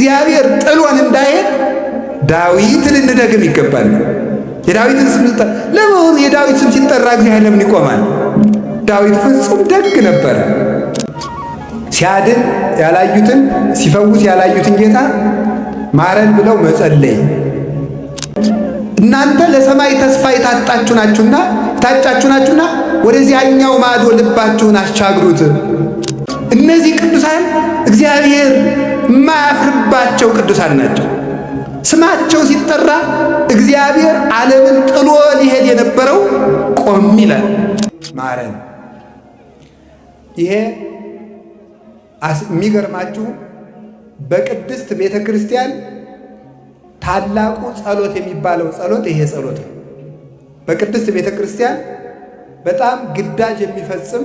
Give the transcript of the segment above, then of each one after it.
እግዚአብሔር ጥሎን እንዳይሄድ ዳዊት ልንደግም ይገባል። የዳዊትን ስም ለመሆኑ የዳዊት ስም ሲጠራ እግዚአብሔር ለምን ይቆማል? ዳዊት ፍጹም ደግ ነበረ። ሲያድን ያላዩትን ሲፈውስ ያላዩትን ጌታ ማረን ብለው መጸለይ። እናንተ ለሰማይ ተስፋ የታጣችሁ ናችሁና ወደዚያኛው ማዶ ልባችሁን አሻግሩት። እነዚህ ቅዱሳን እግዚአብሔር የማያፍርባቸው ቅዱሳን ናቸው። ስማቸው ሲጠራ እግዚአብሔር ዓለምን ጥሎ ሊሄድ የነበረው ቆም ይላል፣ ማረን። ይሄ የሚገርማችሁ በቅድስት ቤተ ክርስቲያን ታላቁ ጸሎት የሚባለው ጸሎት ይሄ ጸሎት ነው። በቅድስት ቤተ ክርስቲያን በጣም ግዳጅ የሚፈጽም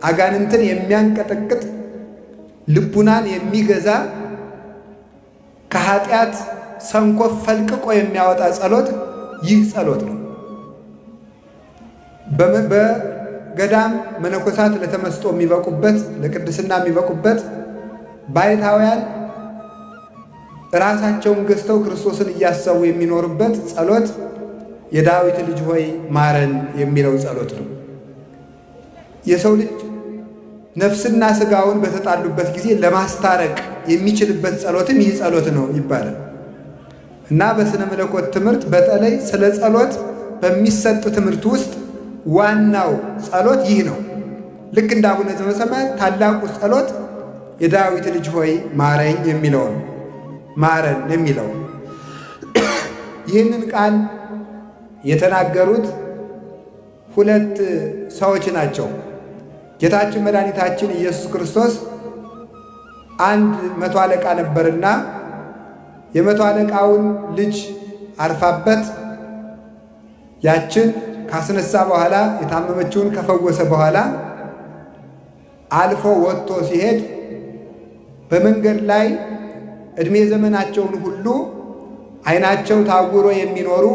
አጋንንትን የሚያንቀጠቅጥ ልቡናን የሚገዛ ከኃጢአት ሰንኮፍ ፈልቅቆ የሚያወጣ ጸሎት ይህ ጸሎት ነው። በገዳም መነኮሳት ለተመስጦ የሚበቁበት ለቅድስና የሚበቁበት ባይታውያን ራሳቸውን ገዝተው ክርስቶስን እያሰቡ የሚኖሩበት ጸሎት የዳዊት ልጅ ሆይ ማረን የሚለው ጸሎት ነው። የሰው ልጅ ነፍስና ሥጋውን በተጣሉበት ጊዜ ለማስታረቅ የሚችልበት ጸሎትም ይህ ጸሎት ነው ይባላል እና በስነ መለኮት ትምህርት በተለይ ስለ ጸሎት በሚሰጥ ትምህርት ውስጥ ዋናው ጸሎት ይህ ነው። ልክ እንደ አቡነ ዘበሰማያት ታላቁ ጸሎት የዳዊት ልጅ ሆይ ማረኝ የሚለው ነው። ማረን የሚለው ይህንን ቃል የተናገሩት ሁለት ሰዎች ናቸው። ጌታችን መድኃኒታችን ኢየሱስ ክርስቶስ አንድ መቶ አለቃ ነበርና የመቶ አለቃውን ልጅ አርፋበት ያችን ካስነሳ በኋላ የታመመችውን ከፈወሰ በኋላ አልፎ ወጥቶ ሲሄድ በመንገድ ላይ ዕድሜ ዘመናቸውን ሁሉ ዓይናቸው ታውሮ የሚኖሩ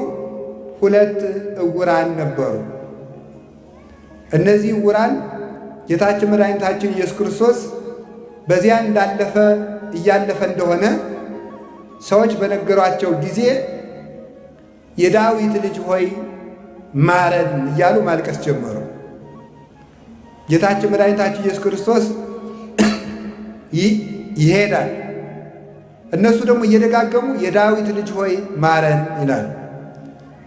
ሁለት ዕውራን ነበሩ። እነዚህ ዕውራን ጌታችን መድኃኒታችን ኢየሱስ ክርስቶስ በዚያ እያለፈ እንደሆነ ሰዎች በነገሯቸው ጊዜ የዳዊት ልጅ ሆይ ማረን እያሉ ማልቀስ ጀመሩ። ጌታችን መድኃኒታችን ኢየሱስ ክርስቶስ ይሄዳል። እነሱ ደግሞ እየደጋገሙ የዳዊት ልጅ ሆይ ማረን ይላሉ።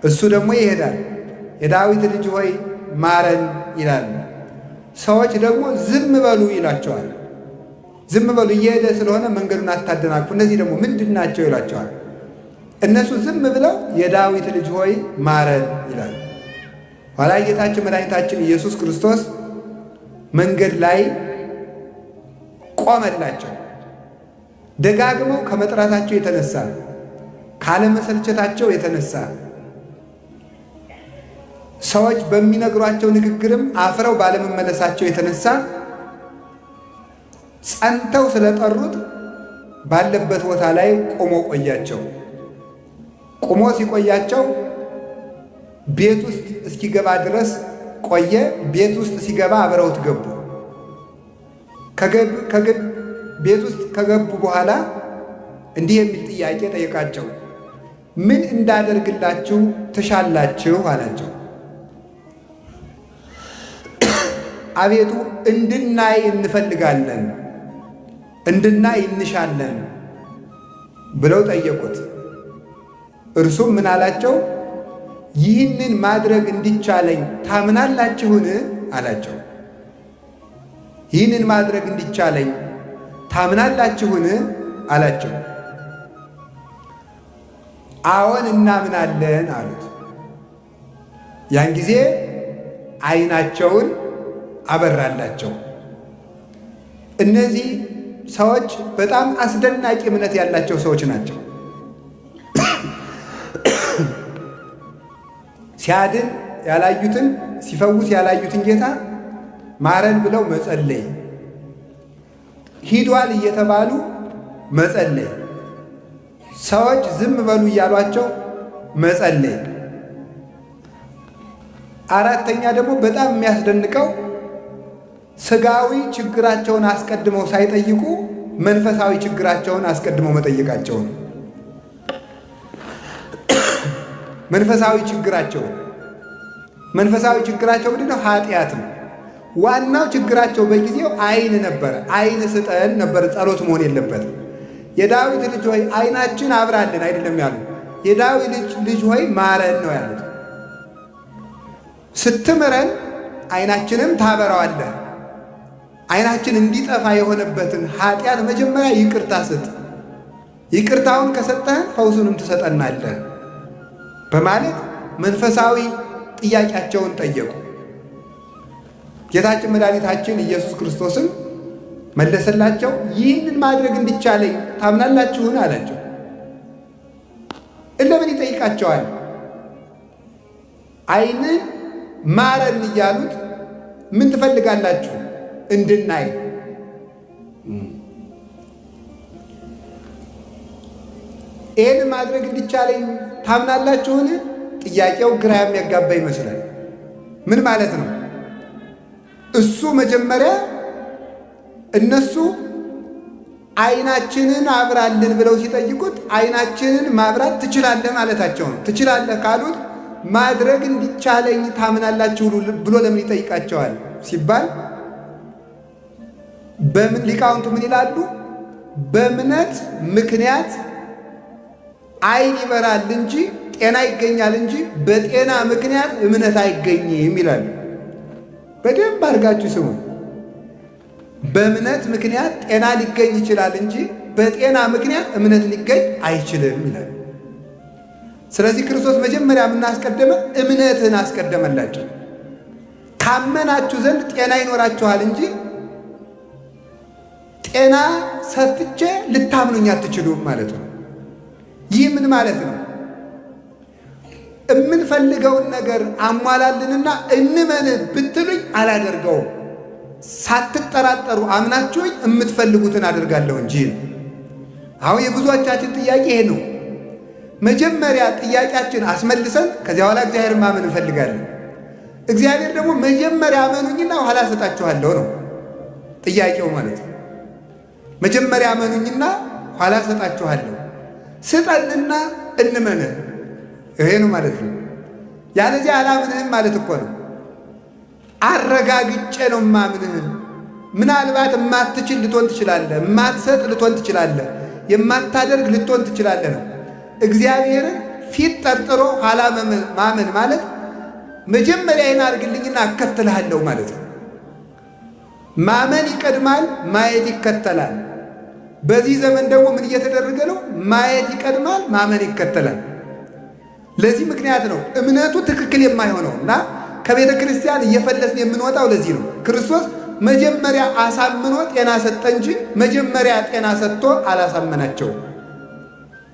እሱ ደግሞ ይሄዳል፣ የዳዊት ልጅ ሆይ ማረን ይላሉ። ሰዎች ደግሞ ዝም በሉ ይላቸዋል። ዝም በሉ እየሄደ ስለሆነ መንገዱን አታደናቅፉ። እነዚህ ደግሞ ምንድን ናቸው ይላቸዋል። እነሱ ዝም ብለው የዳዊት ልጅ ሆይ ማረን ይላሉ። ኋላ ጌታችን መድኃኒታችን ኢየሱስ ክርስቶስ መንገድ ላይ ቆመላቸው። ደጋግመው ከመጥራታቸው የተነሳ ካለመሰልቸታቸው የተነሳ ሰዎች በሚነግሯቸው ንግግርም አፍረው ባለመመለሳቸው የተነሳ ጸንተው ስለጠሩት ባለበት ቦታ ላይ ቆሞ ቆያቸው። ቆሞ ሲቆያቸው ቤት ውስጥ እስኪገባ ድረስ ቆየ። ቤት ውስጥ ሲገባ አብረውት ገቡ። ቤት ውስጥ ከገቡ በኋላ እንዲህ የሚል ጥያቄ ጠየቃቸው። ምን እንዳደርግላችሁ ትሻላችሁ አላቸው። አቤቱ እንድናይ እንፈልጋለን፣ እንድናይ እንሻለን ብለው ጠየቁት። እርሱም ምን አላቸው? ይህንን ማድረግ እንዲቻለኝ ታምናላችሁን አላቸው። ይህንን ማድረግ እንዲቻለኝ ታምናላችሁን አላቸው። አዎን እናምናለን አሉት። ያን ጊዜ ዓይናቸውን አበራላቸው። እነዚህ ሰዎች በጣም አስደናቂ እምነት ያላቸው ሰዎች ናቸው። ሲያድን ያላዩትን ሲፈውስ ያላዩትን ጌታ ማረን ብለው መጸለይ፣ ሂዷል እየተባሉ መጸለይ፣ ሰዎች ዝም በሉ እያሏቸው መጸለይ። አራተኛ ደግሞ በጣም የሚያስደንቀው ሥጋዊ ችግራቸውን አስቀድመው ሳይጠይቁ መንፈሳዊ ችግራቸውን አስቀድመው መጠየቃቸው ነው። መንፈሳዊ ችግራቸው ምንድን ነው? ኃጢአት ነው። ዋናው ችግራቸው በጊዜው ዓይን ነበረ። ዓይን ስጠን ነበር ጸሎት መሆን የለበትም። የዳዊት ልጅ ሆይ ዓይናችን አብራልን አይደለም ያሉት። የዳዊት ልጅ ሆይ ማረን ነው ያሉት። ስትምረን ዓይናችንም ታበራዋለህ። ዓይናችን እንዲጠፋ የሆነበትን ኃጢአት መጀመሪያ ይቅርታ ስጥ፣ ይቅርታውን ከሰጠህን ፈውሱንም ትሰጠናለህ በማለት መንፈሳዊ ጥያቄያቸውን ጠየቁ። ጌታችን መድኃኒታችን ኢየሱስ ክርስቶስም መለሰላቸው፣ ይህንን ማድረግ እንዲቻለኝ ታምናላችሁን አላቸው። ለምን ይጠይቃቸዋል? ዓይንን ማረን እያሉት ምን ትፈልጋላችሁ እንድናይ? ይህን ማድረግ እንዲቻለኝ ታምናላችሁን? ጥያቄው ግራ የሚያጋባ ይመስላል። ምን ማለት ነው? እሱ መጀመሪያ እነሱ ዓይናችንን አብራልን ብለው ሲጠይቁት ዓይናችንን ማብራት ትችላለህ ማለታቸው ነው። ትችላለህ ካሉት ማድረግ እንዲቻለኝ ታምናላችሁ ብሎ ለምን ይጠይቃቸዋል ሲባል በምን ሊቃውንቱ ምን ይላሉ? በእምነት ምክንያት ዓይን ይበራል እንጂ ጤና ይገኛል እንጂ በጤና ምክንያት እምነት አይገኝም ይላሉ። በደንብ አድርጋችሁ ስሙ። በእምነት ምክንያት ጤና ሊገኝ ይችላል እንጂ በጤና ምክንያት እምነት ሊገኝ አይችልም ይላል። ስለዚህ ክርስቶስ መጀመሪያ የምናስቀደመ እምነትን አስቀደመላቸው። ካመናችሁ ዘንድ ጤና ይኖራችኋል እንጂ ጤና ሰጥቼ ልታምኑኝ አትችሉም ማለት ነው። ይህ ምን ማለት ነው? የምንፈልገውን ነገር አሟላልንና እንመን ብትሉኝ አላደርገውም። ሳትጠራጠሩ አምናችሁኝ የምትፈልጉትን አደርጋለሁ እንጂ። አሁን የብዙዎቻችን ጥያቄ ይሄ ነው። መጀመሪያ ጥያቄያችን አስመልሰን ከዚያ በኋላ እግዚአብሔር ማመን እንፈልጋለን። እግዚአብሔር ደግሞ መጀመሪያ አመኑኝና ኋላ ሰጣችኋለሁ ነው ጥያቄው ማለት ነው። መጀመሪያ አመኑኝና ኋላ ሰጣችኋለሁ፣ ስጠንና እንመን፣ ይሄ ነው ማለት ነው። ያለዚያ አላምንህም ማለት እኮ ነው። አረጋግጬ ነው ማምንህ። ምናልባት የማትችል ልትሆን ትችላለህ፣ የማትሰጥ ልትሆን ትችላለህ፣ የማታደርግ ልትሆን ትችላለህ ነው። እግዚአብሔርን ፊት ጠርጥሮ ኋላ ማመን ማለት መጀመሪያ ይህን አድርግልኝና አከትልሃለሁ ማለት ነው። ማመን ይቀድማል፣ ማየት ይከተላል። በዚህ ዘመን ደግሞ ምን እየተደረገ ነው? ማየት ይቀድማል፣ ማመን ይከተላል። ለዚህ ምክንያት ነው እምነቱ ትክክል የማይሆነው እና ከቤተ ክርስቲያን እየፈለስን የምንወጣው ለዚህ ነው። ክርስቶስ መጀመሪያ አሳምኖ ጤና ሰጠ እንጂ መጀመሪያ ጤና ሰጥቶ አላሳመናቸውም።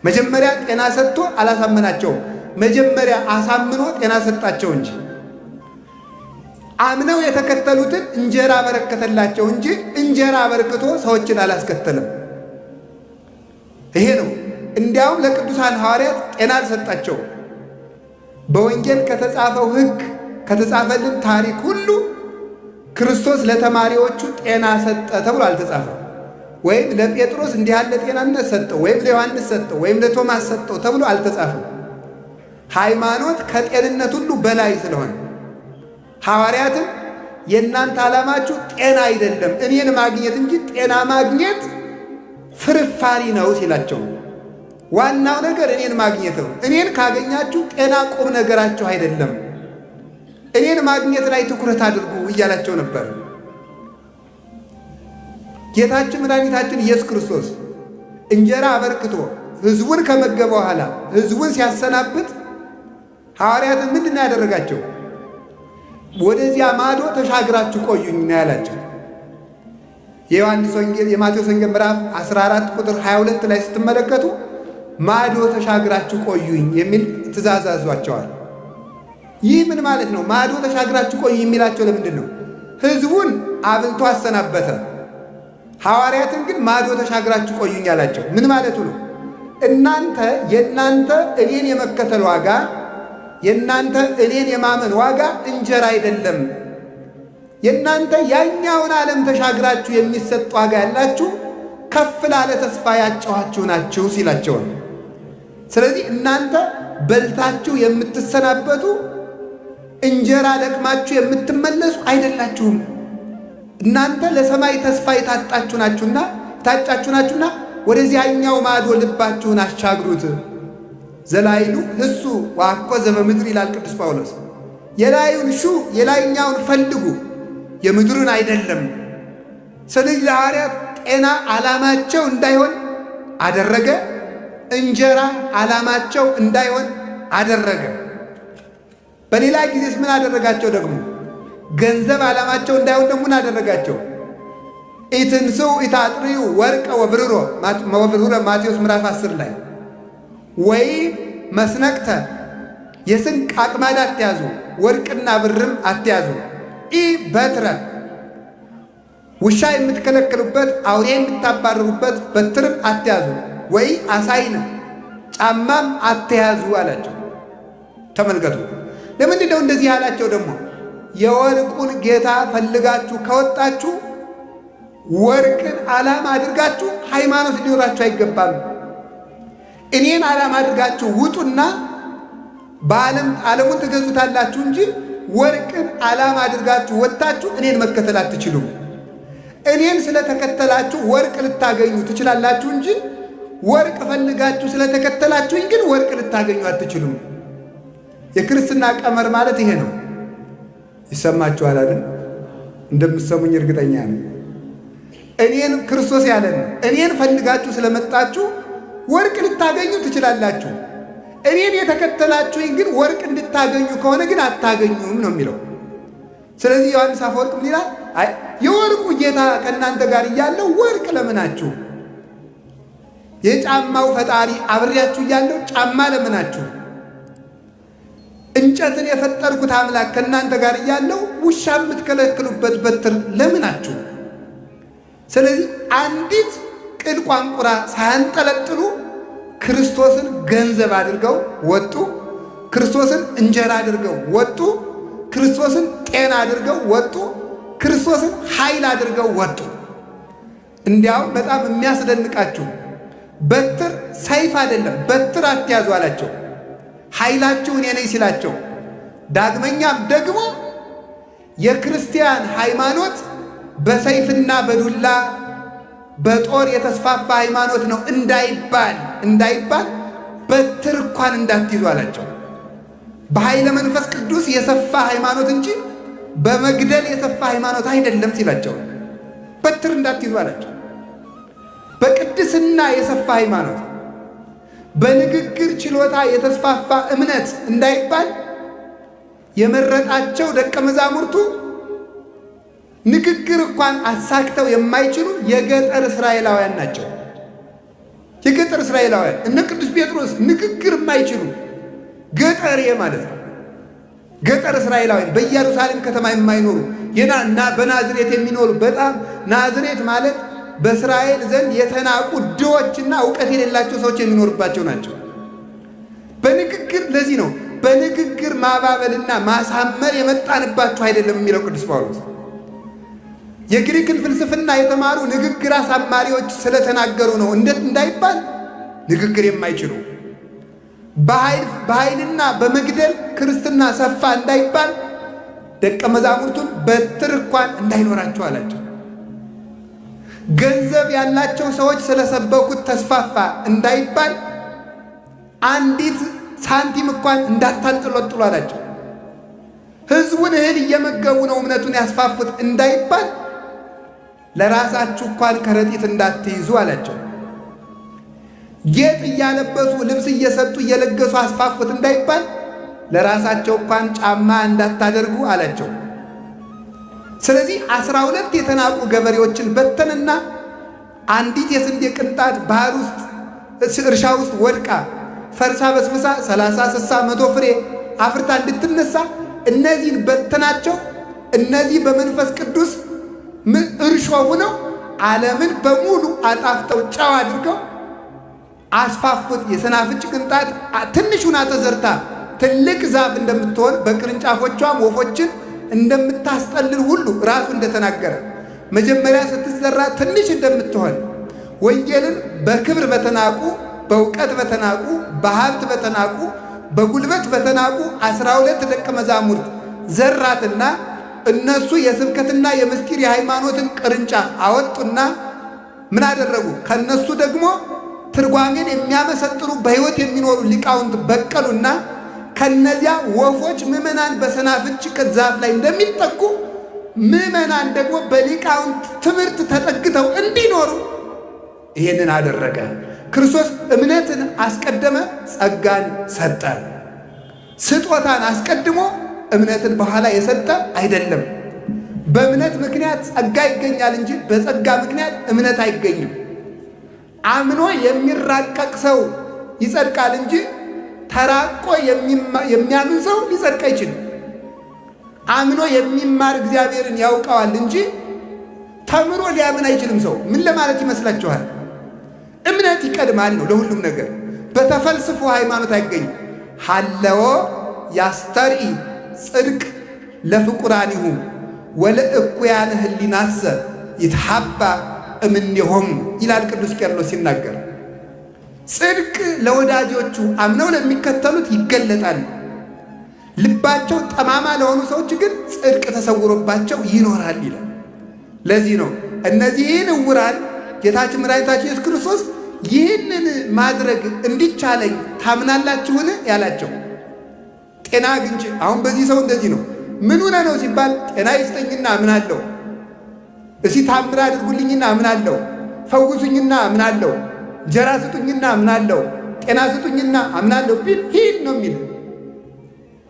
መጀመሪያ ጤና ሰጥቶ አላሳመናቸውም። መጀመሪያ አሳምኖ ጤና ሰጣቸው እንጂ። አምነው የተከተሉትን እንጀራ አበረከተላቸው እንጂ እንጀራ አበርክቶ ሰዎችን አላስከተለም። ይሄ ነው። እንዲያውም ለቅዱሳን ሐዋርያት ጤና አልሰጣቸው። በወንጌል ከተጻፈው ሕግ ከተጻፈልን ታሪክ ሁሉ ክርስቶስ ለተማሪዎቹ ጤና ሰጠ ተብሎ አልተጻፈም። ወይም ለጴጥሮስ እንዲህ ያለ ጤናነት ሰጠው፣ ወይም ለዮሐንስ ሰጠው፣ ወይም ለቶማስ ሰጠው ተብሎ አልተጻፈም። ሃይማኖት ከጤንነት ሁሉ በላይ ስለሆነ ሐዋርያትም የእናንተ ዓላማችሁ ጤና አይደለም እኔን ማግኘት እንጂ ጤና ማግኘት ፍርፋሪ ነው ሲላቸው፣ ዋናው ነገር እኔን ማግኘት ነው። እኔን ካገኛችሁ ጤና ቁም ነገራችሁ አይደለም፣ እኔን ማግኘት ላይ ትኩረት አድርጉ እያላቸው ነበር። ጌታችን መድኃኒታችን ኢየሱስ ክርስቶስ እንጀራ አበርክቶ ሕዝቡን ከመገበ በኋላ ሕዝቡን ሲያሰናብት ሐዋርያትን ምንድን ያደረጋቸው? ወደዚያ ማዶ ተሻግራችሁ ቆዩኝ ነው ያላቸው። የማቴዎስ ወንጌል ምዕራፍ 14 ቁጥር 22 ላይ ስትመለከቱ ማዶ ተሻግራችሁ ቆዩኝ የሚል ትእዛዝ አዟቸዋል። ይህ ምን ማለት ነው? ማዶ ተሻግራችሁ ቆዩ የሚላቸው ለምንድን ነው? ሕዝቡን አብልቶ አሰናበተ። ሐዋርያትን ግን ማዶ ተሻግራችሁ ቆዩኝ ያላቸው ምን ማለቱ ነው? የእናንተ እኔን የመከተል ዋጋ፣ የእናንተ እኔን የማመን ዋጋ እንጀራ አይደለም። የእናንተ ያኛውን ዓለም ተሻግራችሁ የሚሰጥ ዋጋ ያላችሁ ከፍ ላለ ተስፋ ያጨኋችሁ ናችሁ ሲላቸው ነው። ስለዚህ እናንተ በልታችሁ የምትሰናበቱ እንጀራ ለቅማችሁ የምትመለሱ አይደላችሁም። እናንተ ለሰማይ ተስፋ የታጣችሁ ናችሁና ወደዚያኛው ማዶ ልባችሁን አሻግሩት። ዘላይሉ እሱ ዋኮ ዘበምድር ይላል ቅዱስ ጳውሎስ። የላዩን ሹ የላይኛውን ፈልጉ የምድሩን አይደለም። ስለዚህ ለሐዋርያት ጤና ዓላማቸው እንዳይሆን አደረገ። እንጀራ ዓላማቸው እንዳይሆን አደረገ። በሌላ ጊዜስ ምን አደረጋቸው? ደግሞ ገንዘብ ዓላማቸው እንዳይሆን ደግሞ ምን አደረጋቸው? ኢትንስኡ ኢታጥሪዩ ወርቀ ወብርሮ ማቴዎስ ምዕራፍ 10 ላይ ወይ መስነቅተ የስንቅ አቅማዳ አትያዙ፣ ወርቅና ብርም አትያዙ። ኢ በትረ ውሻ የምትከለክሉበት አውሬ የምታባርሩበት በትርም አትያዙ። ወይ አሳይነ ጫማም አትያዙ አላቸው። ተመልከቱ። ለምንድን ነው እንደዚህ ያላቸው? ደግሞ የወርቁን ጌታ ፈልጋችሁ ከወጣችሁ ወርቅን ዓላማ አድርጋችሁ ሃይማኖት ሊኖራችሁ አይገባም። እኔን ዓላማ አድርጋችሁ ውጡና ዓለሙን ትገዙታላችሁ እንጂ ወርቅን ዓላማ አድርጋችሁ ወጥታችሁ እኔን መከተል አትችሉም። እኔን ስለተከተላችሁ ወርቅ ልታገኙ ትችላላችሁ እንጂ ወርቅ ፈልጋችሁ ስለተከተላችሁኝ ግን ወርቅ ልታገኙ አትችሉም። የክርስትና ቀመር ማለት ይሄ ነው። ይሰማችኋል አይደል? እንደምትሰሙኝ እርግጠኛ ነኝ። እኔን ክርስቶስ ያለን እኔን ፈልጋችሁ ስለመጣችሁ ወርቅ ልታገኙ ትችላላችሁ። እኔን የተከተላችሁኝ ግን ወርቅ እንድታገኙ ከሆነ ግን አታገኙም ነው የሚለው። ስለዚህ ዮሐንስ አፈወርቅ ምን ይላል? አይ የወርቁ ጌታ ከእናንተ ጋር እያለው ወርቅ ለምናችሁ? የጫማው ፈጣሪ አብሬያችሁ እያለው ጫማ ለምናችሁ? እንጨትን የፈጠርኩት አምላክ ከእናንተ ጋር እያለው ውሻ የምትከለክሉበት በትር ለምናችሁ? ስለዚህ አንዲት ቅል ቋንቁራ ሳያንጠለጥሉ ክርስቶስን ገንዘብ አድርገው ወጡ። ክርስቶስን እንጀራ አድርገው ወጡ። ክርስቶስን ጤና አድርገው ወጡ። ክርስቶስን ኃይል አድርገው ወጡ። እንዲያውም በጣም የሚያስደንቃችሁ በትር ሰይፍ አይደለም፣ በትር አትያዙ አላቸው። ኃይላችሁ እኔ ነኝ ሲላቸው፣ ዳግመኛም ደግሞ የክርስቲያን ሃይማኖት በሰይፍና በዱላ በጦር የተስፋፋ ሃይማኖት ነው እንዳይባል በትር እንኳን እንዳትይዙ አላቸው። በኃይለ መንፈስ ቅዱስ የሰፋ ሃይማኖት እንጂ በመግደል የሰፋ ሃይማኖት አይደለም ሲላቸው፣ በትር እንዳትይዙ አላቸው። በቅድስና የሰፋ ሃይማኖት፣ በንግግር ችሎታ የተስፋፋ እምነት እንዳይባል የመረጣቸው ደቀ መዛሙርቱ ንግግር እንኳን አሳክተው የማይችሉ የገጠር እስራኤላውያን ናቸው። የገጠር እስራኤላውያን እነ ቅዱስ ጴጥሮስ ንግግር የማይችሉ ገጠሬ ማለት ነው። ገጠር እስራኤላውያን በኢየሩሳሌም ከተማ የማይኖሩ በናዝሬት የሚኖሩ በጣም ናዝሬት ማለት በእስራኤል ዘንድ የተናቁ ድሆችና እውቀት የሌላቸው ሰዎች የሚኖሩባቸው ናቸው። በንግግር ለዚህ ነው በንግግር ማባበልና ማሳመር የመጣንባችሁ አይደለም የሚለው ቅዱስ ጳውሎስ። የግሪክን ፍልስፍና የተማሩ ንግግር አሳማሪዎች ስለተናገሩ ነው እንዳይባል ንግግር የማይችሉ በኃይልና በመግደል ክርስትና ሰፋ እንዳይባል ደቀ መዛሙርቱን በትር እንኳን እንዳይኖራቸው አላቸው። ገንዘብ ያላቸው ሰዎች ስለሰበኩት ተስፋፋ እንዳይባል አንዲት ሳንቲም እንኳን እንዳታንጠለጥሉ አላቸው። ሕዝቡን እህል እየመገቡ ነው እምነቱን ያስፋፉት እንዳይባል ለራሳችሁ እንኳን ከረጢት እንዳትይዙ አላቸው። ጌጥ እያለበሱ ልብስ እየሰጡ እየለገሱ አስፋፉት እንዳይባል ለራሳቸው እንኳን ጫማ እንዳታደርጉ አላቸው። ስለዚህ 12 የተናቁ ገበሬዎችን በተንና አንዲት የስንዴ ቅንጣት ባህር ውስጥ እርሻ ውስጥ ወድቃ ፈርሳ በስብሳ 30፣ 60፣ 100 ፍሬ አፍርታ እንድትነሳ እነዚህን በተናቸው። እነዚህ በመንፈስ ቅዱስ እርሾ ሆነው ዓለምን በሙሉ አጣፍጠው ጨው አድርገው አስፋፉት። የሰናፍጭ ቅንጣት ትንሹና ተዘርታ ትልቅ ዛፍ እንደምትሆን በቅርንጫፎቿም ወፎችን እንደምታስጠልል ሁሉ ራሱ እንደተናገረ መጀመሪያ ስትዘራ ትንሽ እንደምትሆን ወንጌልን በክብር በተናቁ፣ በእውቀት በተናቁ፣ በሀብት በተናቁ፣ በጉልበት በተናቁ 12 ደቀ መዛሙርት ዘራትና እነሱ የስብከትና የምስጢር የሃይማኖትን ቅርንጫፍ አወጡና ምን አደረጉ? ከነሱ ደግሞ ትርጓሜን የሚያመሰጥሩ በሕይወት የሚኖሩ ሊቃውንት በቀሉና ከነዚያ ወፎች ምዕመናን በሰናፍጭ ዛፍ ላይ እንደሚጠጉ ምዕመናን ደግሞ በሊቃውንት ትምህርት ተጠግተው እንዲኖሩ ይሄንን አደረገ። ክርስቶስ እምነትን አስቀደመ፣ ጸጋን ሰጠ። ስጦታን አስቀድሞ እምነትን በኋላ የሰጠ አይደለም። በእምነት ምክንያት ጸጋ ይገኛል እንጂ በጸጋ ምክንያት እምነት አይገኝም። አምኖ የሚራቀቅ ሰው ይጸድቃል እንጂ ተራቆ የሚያምን ሰው ሊጸድቅ አይችልም። አምኖ የሚማር እግዚአብሔርን ያውቀዋል እንጂ ተምሮ ሊያምን አይችልም። ሰው ምን ለማለት ይመስላችኋል? እምነት ይቀድማል ነው ለሁሉም ነገር። በተፈልስፎ ሃይማኖት አይገኝም። ሀለዎ ያስተርኢ ጽድቅ ለፍቁራኒሁ ወለእኩያነ ህሊናሰ ይትሐባ እምኔሆሙ ይላል ቅዱስ ቄርሎስ ሲናገር። ጽድቅ ለወዳጆቹ አምነው ለሚከተሉት ይገለጣል። ልባቸው ጠማማ ለሆኑ ሰዎች ግን ጽድቅ ተሰውሮባቸው ይኖራል ይላል። ለዚህ ነው እነዚህን ዕውራን ጌታችን መድኃኒታችን ኢየሱስ ክርስቶስ ይህንን ማድረግ እንዲቻለኝ ታምናላችሁን ያላቸው። ጤና አግኝቼ አሁን በዚህ ሰው እንደዚህ ነው። ምን ሆነ ነው ሲባል ጤና ይስጠኝና አምናለሁ፣ እስቲ ታምር አድርጉልኝና አምናለሁ፣ ፈውሱኝና አምናለሁ፣ እንጀራ ስጡኝና አምናለሁ፣ ጤና ስጡኝና አምናለሁ ቢል ሂድ ነው የሚል።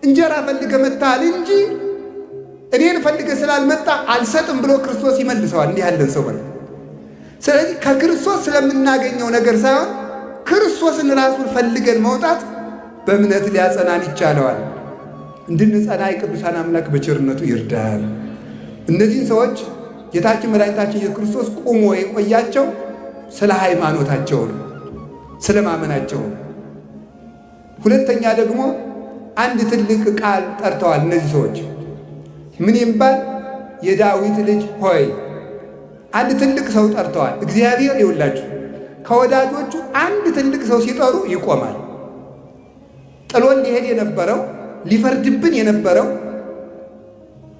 እንጀራ ፈልገ መጣል እንጂ እኔን ፈልገ ስላልመጣ አልሰጥም ብሎ ክርስቶስ ይመልሰዋል። እንዲህ ያለን ሰው ማለት። ስለዚህ ከክርስቶስ ስለምናገኘው ነገር ሳይሆን ክርስቶስን ራሱን ፈልገን መውጣት በእምነት ሊያጸናን ይቻለዋል። እንድንጸና የቅዱሳን አምላክ በቸርነቱ ይርዳል። እነዚህን ሰዎች ጌታችን መድኃኒታችን ኢየሱስ ክርስቶስ ቁሞ የቆያቸው ስለ ሃይማኖታቸው ነው፣ ስለ ማመናቸው ነው። ሁለተኛ ደግሞ አንድ ትልቅ ቃል ጠርተዋል። እነዚህ ሰዎች ምን ይባል? የዳዊት ልጅ ሆይ። አንድ ትልቅ ሰው ጠርተዋል። እግዚአብሔር ይውላችሁ ከወዳጆቹ አንድ ትልቅ ሰው ሲጠሩ ይቆማል። ጥሎን ሊሄድ የነበረው ሊፈርድብን የነበረው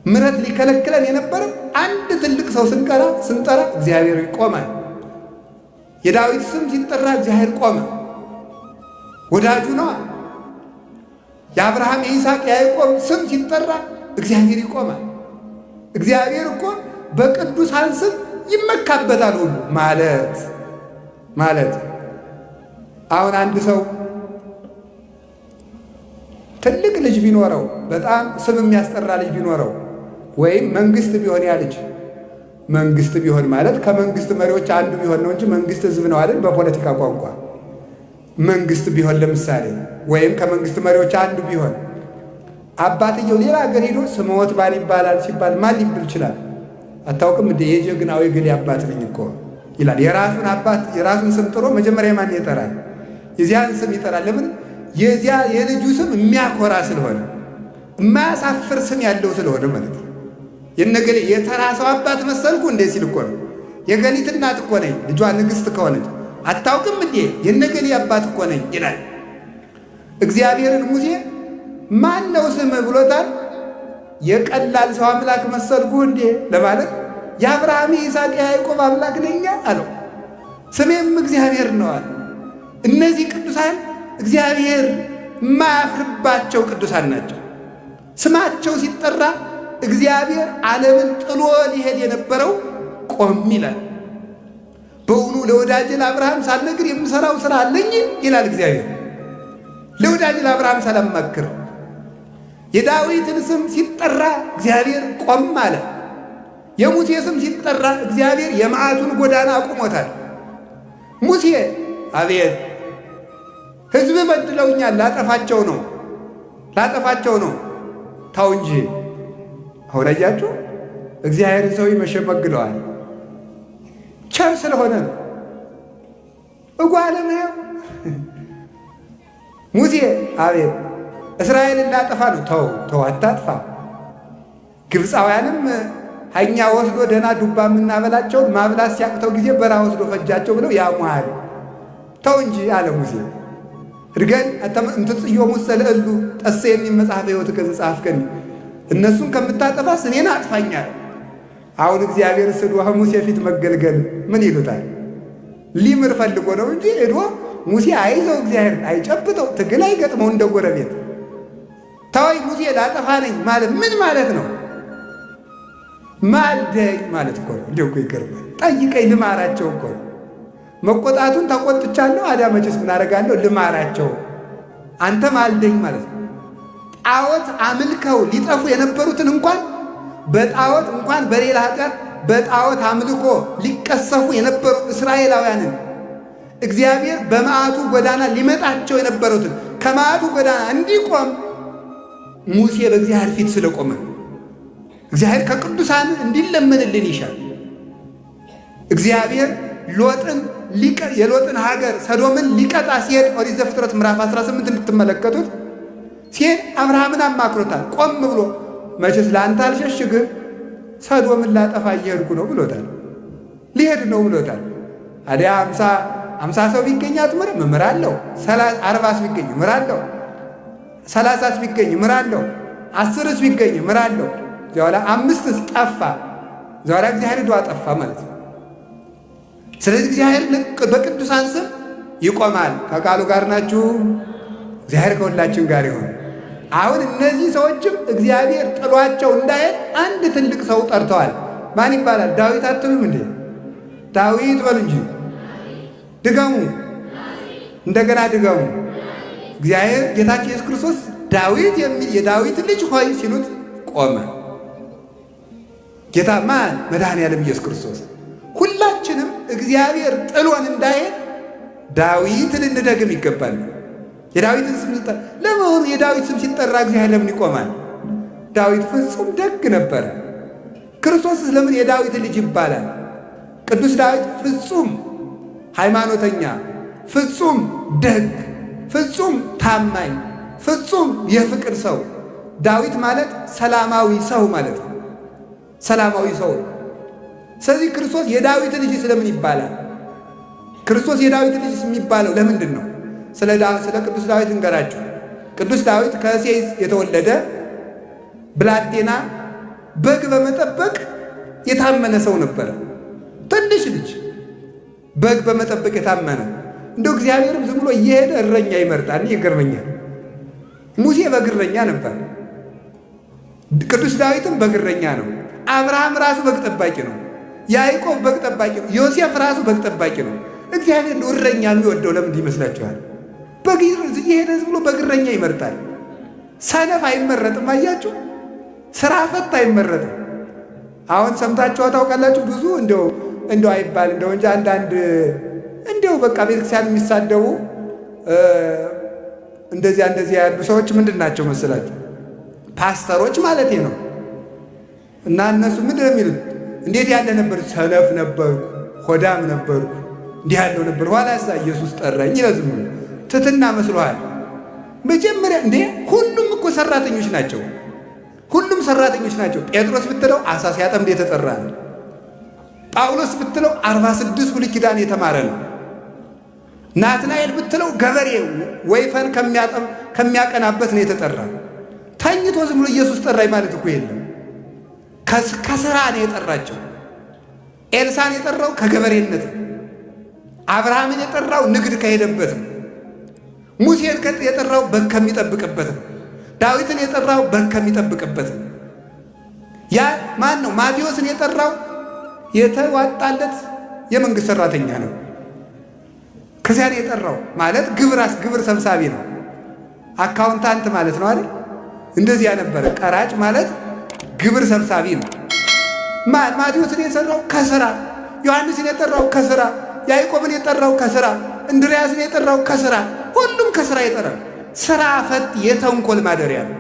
ምሕረት ሊከለክለን የነበረው አንድ ትልቅ ሰው ስንጠራ እግዚአብሔር ይቆማል። የዳዊት ስም ሲጠራ እግዚአብሔር ቆመ። ወዳጁ ነዋ። የአብርሃም የይስሐቅ የያዕቆብ ስም ሲጠራ እግዚአብሔር ይቆማል። እግዚአብሔር እኮ በቅዱሳን ስም ይመካበታል ሁሉ ማለት አሁን አንድ ሰው ትልቅ ልጅ ቢኖረው በጣም ስም የሚያስጠራ ልጅ ቢኖረው ወይም መንግስት ቢሆን ያ ልጅ መንግስት ቢሆን ማለት ከመንግስት መሪዎች አንዱ ቢሆን ነው እንጂ መንግስት ህዝብ ነው አይደል? በፖለቲካ ቋንቋ መንግስት ቢሆን ለምሳሌ ወይም ከመንግስት መሪዎች አንዱ ቢሆን አባትየው ሌላ ሀገር ሄዶ ስምዖት ማን ይባላል ሲባል ማን ሊብል ይችላል? አታውቅም እንደ የጀግናው የገሌ አባት ነኝ እኮ ይላል። የራሱን አባት የራሱን ስም ጥሮ መጀመሪያ ማን ይጠራል? የዚያን ስም ይጠራል። ለምን? የዚያ የልጁ ስም የሚያኮራ ስለሆነ የማያሳፍር ስም ያለው ስለሆነ ማለት ነው። የነገሌ የተራ ሰው አባት መሰልኩ እንዴ ሲል እኮ ነው። የገሊት እናት እኮ ነኝ ልጇ ንግሥት ከሆነች አታውቅም እንዴ የነገሌ አባት እኮ ነኝ ይላል። እግዚአብሔርን ሙሴ ማን ነው ስም ብሎታል። የቀላል ሰው አምላክ መሰልኩ እንዴ ለማለት የአብርሃም የይስሐቅ የያዕቆብ አምላክ ነኝ አለው። ስሜም እግዚአብሔር ነው አለ። እነዚህ ቅዱሳን እግዚአብሔር የማያፍርባቸው ቅዱሳን ናቸው። ስማቸው ሲጠራ እግዚአብሔር ዓለምን ጥሎ ሊሄድ የነበረው ቆም ይላል። በእውኑ ለወዳጄ ለአብርሃም ሳልነግር የምሰራው ሥራ አለኝ ይላል እግዚአብሔር። ለወዳጄ ለአብርሃም ሳላማክር የዳዊትን ስም ሲጠራ እግዚአብሔር ቆም አለ። የሙሴ ስም ሲጠራ እግዚአብሔር የመዓቱን ጎዳና አቁሞታል። ሙሴ አቤት ሕዝብ በድለውኛል፣ ላጠፋቸው ነው ታው እንጂ። አሁን አያችሁ እግዚአብሔር ሰው ይመሸመግለዋል። ቸር ስለሆነ ነው። እጓለ ነው ሙሴ አቤት እስራኤልን ላጠፋ ነው። ተው አታጥፋ። ግብፃውያንም እኛ ወስዶ ደህና ዱባ የምናበላቸውን ማብላት ሲያቅተው ጊዜ በረሃ ወስዶ ፈጃቸው ብለው ያሟል። ተው እንጂ አለ ሙሴ። እድገን እንትጽዮ ሙሰ ለእሉ ጠሴ የሚል መጽሐፈ ሕይወት ከዘጻፍከኒ እነሱን ከምታጠፋስ እኔን አጥፋኛል። አሁን እግዚአብሔር ስዶ ሙሴ ፊት መገልገል ምን ይሉታል? ሊምር ፈልጎ ነው እንጂ ሄዶ ሙሴ አይዘው እግዚአብሔር አይጨብጠው ትግል አይገጥመው እንደ ጎረቤት። ተወይ ሙሴ ላጠፋ ነኝ ማለት ምን ማለት ነው? ማልደኝ ማለት እኮ ነው። እንዲሁ እኮ ይገርማል። ጠይቀኝ ልማራቸው እኮ ነው። መቆጣቱን ተቆጥቻለሁ፣ አዳመጭስ ምን አደርጋለሁ? ልማራቸው። አንተ ማልደኝ ማለት ነው። ጣዖት አምልከው ሊጠፉ የነበሩትን እንኳን በጣዖት እንኳን በሌላ ኃጢአት በጣዖት አምልኮ ሊቀሰፉ የነበሩ እስራኤላውያንን እግዚአብሔር በመዓቱ ጎዳና ሊመጣቸው የነበሩትን ከመዓቱ ጎዳና እንዲቆም ሙሴ በእግዚአብሔር ፊት ስለቆመ እግዚአብሔር ከቅዱሳን እንዲለመንልን ይሻል። እግዚአብሔር የሎጥን ሀገር ሰዶምን ሊቀጣ ሲሄድ ኦሪት ዘፍጥረት ምዕራፍ 18 እንድትመለከቱት ሲሄድ አብርሃምን አማክሮታል። ቆም ብሎ መቼስ ለአንተ አልሸሽግህ ሰዶምን ላጠፋ እየሄድኩ ነው ብሎታል። ሊሄድ ነው ብሎታል። አዲያ 50 ሰው ቢገኝ አትምርም? እምራለሁ። 40 ቢገኝ እምራለሁ። 30 ቢገኝ እምራለሁ። 10 ቢገኝ እምራለሁ። ኋላ 5 ጠፋ። ኋላ እግዚአብሔር ሄዶ አጠፋ ማለት ነው። ስለዚህ እግዚአብሔር በቅዱሳን ስም ይቆማል። ከቃሉ ጋር ናችሁ? እግዚአብሔር ከሁላችን ጋር ይሆን። አሁን እነዚህ ሰዎችም እግዚአብሔር ጥሏቸው እንዳይሄድ አንድ ትልቅ ሰው ጠርተዋል። ማን ይባላል? ዳዊት አትሉም እንዴ? ዳዊት በሉ እንጂ ድገሙ። እንደገና ድገሙ። እግዚአብሔር ጌታችን ኢየሱስ ክርስቶስ ዳዊት የሚል የዳዊት ልጅ ሆይ ሲሉት ቆመ። ጌታ ማን? መድኃኔዓለም ኢየሱስ ክርስቶስ። ሁላችንም እግዚአብሔር ጥሎን እንዳይሄድ ዳዊትን እንደግም ይገባል። የዳዊትን ስም ሲጠራ ለመሆኑ የዳዊት ስም ሲጠራ እግዚአብሔር ለምን ይቆማል? ዳዊት ፍጹም ደግ ነበረ። ክርስቶስ ለምን የዳዊት ልጅ ይባላል? ቅዱስ ዳዊት ፍጹም ሃይማኖተኛ፣ ፍጹም ደግ፣ ፍጹም ታማኝ፣ ፍጹም የፍቅር ሰው። ዳዊት ማለት ሰላማዊ ሰው ማለት ነው። ሰላማዊ ሰው ነው። ስለዚህ ክርስቶስ የዳዊት ልጅ ስለምን ይባላል? ክርስቶስ የዳዊት ልጅ የሚባለው ለምንድን ነው? ስለ ቅዱስ ዳዊት እንገራችሁ። ቅዱስ ዳዊት ከእሴይ የተወለደ ብላቴና በግ በመጠበቅ የታመነ ሰው ነበረ። ትንሽ ልጅ በግ በመጠበቅ የታመነ እንደው እግዚአብሔርም ዝም ብሎ እየሄደ እረኛ ይመርጣል። ይገርመኛል። ሙሴ በግረኛ ነበር። ቅዱስ ዳዊትም በግረኛ ነው። አብርሃም ራሱ በግ ጠባቂ ነው። ያዕቆብ በግ ጠባቂ ነው። ዮሴፍ ራሱ በግ ጠባቂ ነው። እግዚአብሔር እረኛ የሚወደው ለምንድን ይመስላችኋል? እየሄደ ዝም ብሎ በግረኛ ይመርጣል። ሰነፍ አይመረጥም። አያችሁ፣ ስራ ፈት አይመረጥም። አሁን ሰምታችሁ ታውቃላችሁ። ብዙ እንደው አይባል እንደው እንጂ አንዳንድ እንደው በቃ ቤተክርስቲያን የሚሳደቡ እንደዚያ ያሉ ሰዎች ምንድን ናቸው መሰላችሁ? ፓስተሮች ማለቴ ነው። እና እነሱ ምንድን ነው የሚሉት? እንዴት ያለ ነበር? ሰነፍ ነበርኩ፣ ሆዳም ነበርኩ፣ እንዲህ ያለው ነበር። ኋላ እዛ ኢየሱስ ጠራኝ ይለዝሙ። ትትና መስሎሃል? መጀመሪያ እንዴ ሁሉም እኮ ሰራተኞች ናቸው። ሁሉም ሰራተኞች ናቸው። ጴጥሮስ ብትለው አሳ ሲያጠምድ የተጠራ ነው። ጳውሎስ ብትለው 46 ብሉይ ኪዳን የተማረ ነው። ናትናኤል ብትለው ገበሬ ወይፈን ከሚያቀናበት ነው የተጠራ። ተኝቶ ዝም ብሎ ኢየሱስ ጠራኝ ማለት እኮ የለም። ከስራ ነው የጠራቸው። ኤልሳን የጠራው ከገበሬነት፣ አብርሃምን የጠራው ንግድ ከሄደበት፣ ሙሴን የጠራው በግ ከሚጠብቅበት፣ ዳዊትን የጠራው በግ ከሚጠብቅበት። ያ ማን ነው? ማቴዎስን የጠራው የተዋጣለት የመንግስት ሰራተኛ ነው። ከዚያ ነው የጠራው ማለት ግብር ሰብሳቢ ነው። አካውንታንት ማለት ነው አይደል? እንደዚያ ነበረ። ቀራጭ ማለት ግብር ሰብሳቢ ነው። ማቴዎስን የጠራው ከስራ፣ ዮሐንስን የጠራው ከስራ፣ ያዕቆብን የጠራው ከስራ፣ እንድርያስን የጠራው ከስራ፣ ሁሉም ከስራ የጠራው። ስራ ፈት የተንኮል ማደሪያ ነው።